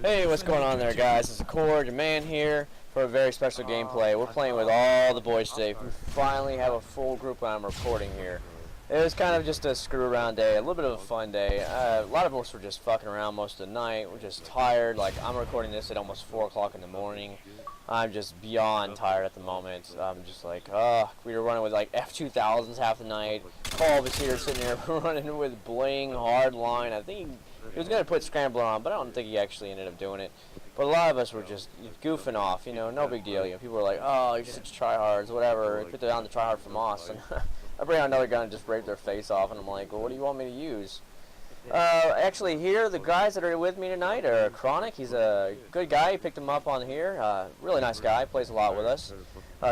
Hey, what's going on there, guys? It's Acc0rd, your man here, for a very special gameplay. We're playing with all the boys today. We finally have a full group when I'm recording here. It was kind of just a screw-around day, a little bit of a fun day. A lot of us were just fucking around most of the night. We're just tired. Like, I'm recording this at almost 4 o'clock in the morning. I'm just beyond tired at the moment. I'm just like, we were running with like F2000s half the night. Paul was here sitting there running with Bling, Hardline. I think he was going to put Scrambler on, but I don't think he actually ended up doing it. But a lot of us were just goofing off, you know, no big deal. You know, people were like, oh, you're such tryhards, whatever. They put down the tryhard from us. And I bring out another gun and just break their face off, and I'm like, well, what do you want me to use? Actually, here, the guys that are with me tonight are Kronic. He's a good guy. He picked him up on here. Really nice guy. Plays a lot with us.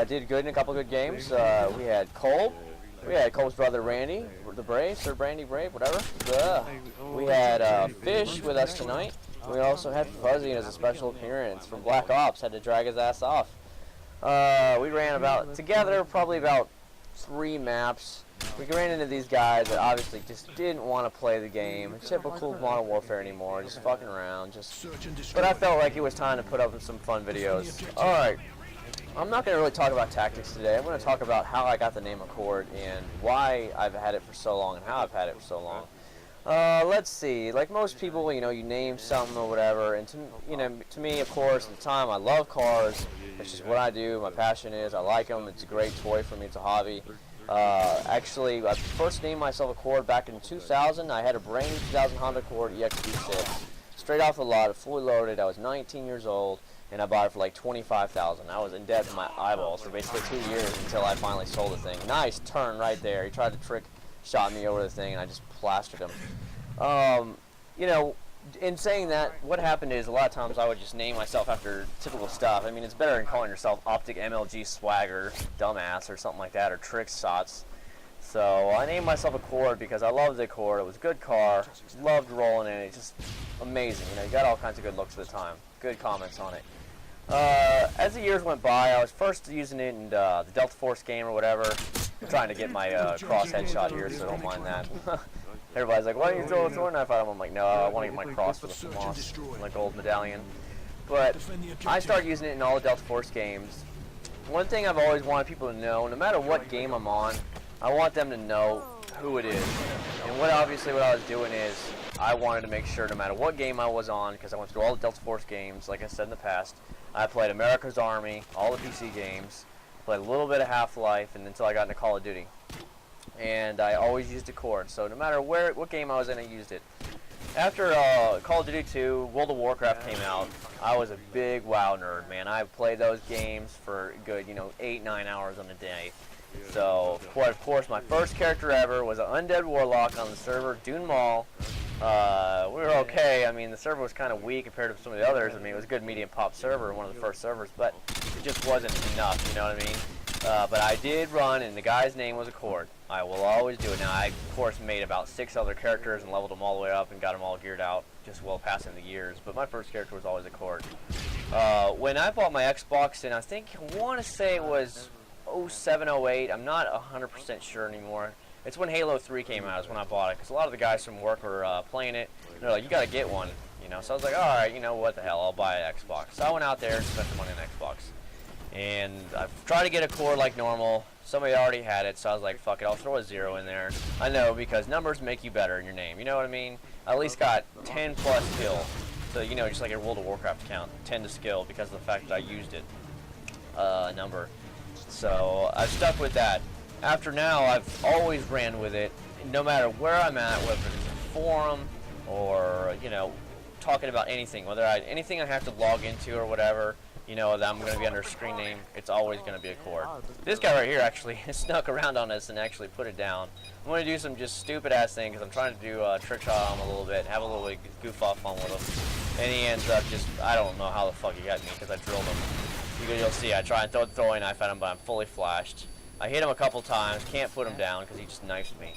Did good in a couple good games. We had Kolb. We had Kolb's brother Randy, the BraveSirRandy, whatever. We had Fish with us tonight. We also had Wuzzy as a special appearance from Black Ops. Had to drag his ass off. We ran together probably about 3 maps. We ran into these guys that obviously just didn't want to play the game. Typical Modern Warfare anymore, just fucking around. But I felt like it was time to put up some fun videos. Alright, I'm not going to really talk about tactics today. I'm going to talk about how I got the name Acc0rd and why I've had it for so long and how I've had it for so long. Let's see. Like most people, you know, you name something or whatever, and to me, of course, at the time, I love cars. It's just what I do. My passion is I like them. It's a great toy for me. It's a hobby. Actually, I first named myself Acc0rd back in 2000. I had a brand new 2000 Honda Accord EXP6, straight off the lot, fully loaded. I was 19 years old, and I bought it for like $25,000. I was in debt to my eyeballs for basically 2 years until I finally sold the thing. Nice turn right there. He tried to shot me over the thing, and I just plastered him. You know, in saying that, what happened is a lot of times I would just name myself after typical stuff. I mean, it's better than calling yourself Optic MLG Swagger, Dumbass, or something like that, or Trick Shots. So I named myself Acc0rd because I loved the Acc0rd. It was a good car, loved rolling in it. It's just amazing. You know, you got all kinds of good looks at the time. Good comments on it. As the years went by, I was first using it in the Delta Force game or whatever. I'm trying to get my cross headshot here, so don't mind that. Everybody's like, why don't you throw a thorn knife at him? I'm like, no, I want to get my cross with the moss, my gold medallion. But I started using it in all the Delta Force games. One thing I've always wanted people to know, no matter what game I'm on, I want them to know who it is. And obviously what I was doing is, I wanted to make sure no matter what game I was on, because I went through all the Delta Force games, like I said in the past, I played America's Army, all the PC games, played a little bit of Half-Life, and until I got into Call of Duty. And I always used Acc0rd, so no matter what game I was in, I used it. After Call of Duty 2, World of Warcraft came out, I was a big WoW nerd, man. I played those games for a good, 8-9 hours on a day. So, of course, my first character ever was an undead warlock on the server, Dune Mall. We were okay. I mean, the server was kind of weak compared to some of the others. I mean, it was a good medium pop server, one of the first servers, but it just wasn't enough, you know what I mean? But I did run, and the guy's name was Acc0rd. I will always do it. Now, I, of course, made about 6 other characters and leveled them all the way up and got them all geared out, just well passing the years. But my first character was always Acc0rd. When I bought my Xbox, and I want to say it was 07, 08, I'm not 100% sure anymore. It's when Halo 3 came out is when I bought it, because a lot of the guys from work were playing it. They're like, you got to get one, So I was like, all right, what the hell, I'll buy an Xbox. So I went out there and spent the money on an Xbox. And I tried to get Acc0rd like normal. Somebody already had it, so I was like, fuck it, I'll throw a 0 in there. I know, because numbers make you better in your name, you know what I mean? I at least got 10 plus skill. So, just like a World of Warcraft count, 10 to skill because of the fact that I used it, number. So I've stuck with that. After now, I've always ran with it, no matter where I'm at, whether it's a forum or, talking about anything, anything I have to log into or whatever, that I'm going to be under a screen name, it's always going to be Acc0rd. This guy right here actually snuck around on us and actually put it down. I'm going to do some just stupid-ass thing because I'm trying to do a trick shot on him a little bit, have a little bit goof off on with him. And he ends up just, I don't know how the fuck he got me because I drilled him. You'll see, I try and throw the throwing knife at him, but I'm fully flashed. I hit him a couple times, can't put him down because he just knifed me.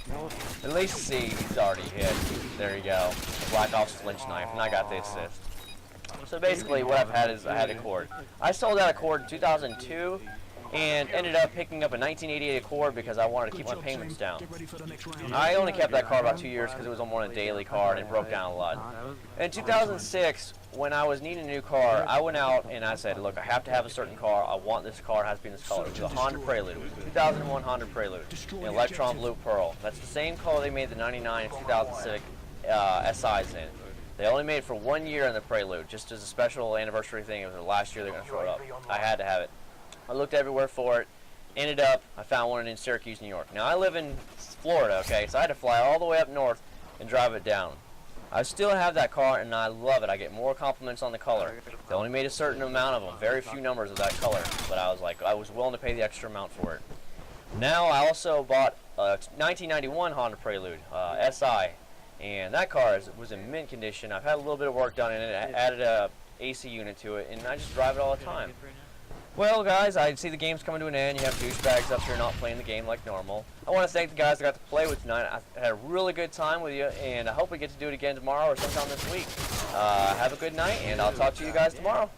At least see, he's already hit. There you go. Black Ops flinch knife, and I got the assist. So basically what I've had is I had Acc0rd. I sold that Acc0rd in 2002, and ended up picking up a 1988 Accord because I wanted to keep my payments down. I only kept that car about 2 years because it was on a daily car and it broke down a lot. In 2006, when I was needing a new car, I went out and I said, look, I have to have a certain car. I want this car. It has to be in this color. It was a Honda Prelude. It was a 2001 Honda Prelude, an Electron Blue Pearl. That's the same color they made the 99 and 2000 Civic SIs in. They only made it for 1 year in the Prelude, just as a special anniversary thing. It was the last year they were going to throw it up. I had to have it. I looked everywhere for it. Ended up, I found one in Syracuse, New York. Now, I live in Florida, okay, so I had to fly all the way up north and drive it down. I still have that car, and I love it. I get more compliments on the color. They only made a certain amount of them, very few numbers of that color, but I was like, I was willing to pay the extra amount for it. Now, I also bought a 1991 Honda Prelude, SI, and that car was in mint condition. I've had a little bit of work done in it. I added a AC unit to it, and I just drive it all the time. Well, guys, I see the game's coming to an end. You have douchebags up here not playing the game like normal. I want to thank the guys that got to play with tonight. I had a really good time with you, and I hope we get to do it again tomorrow or sometime this week. Have a good night, and I'll talk to you guys tomorrow.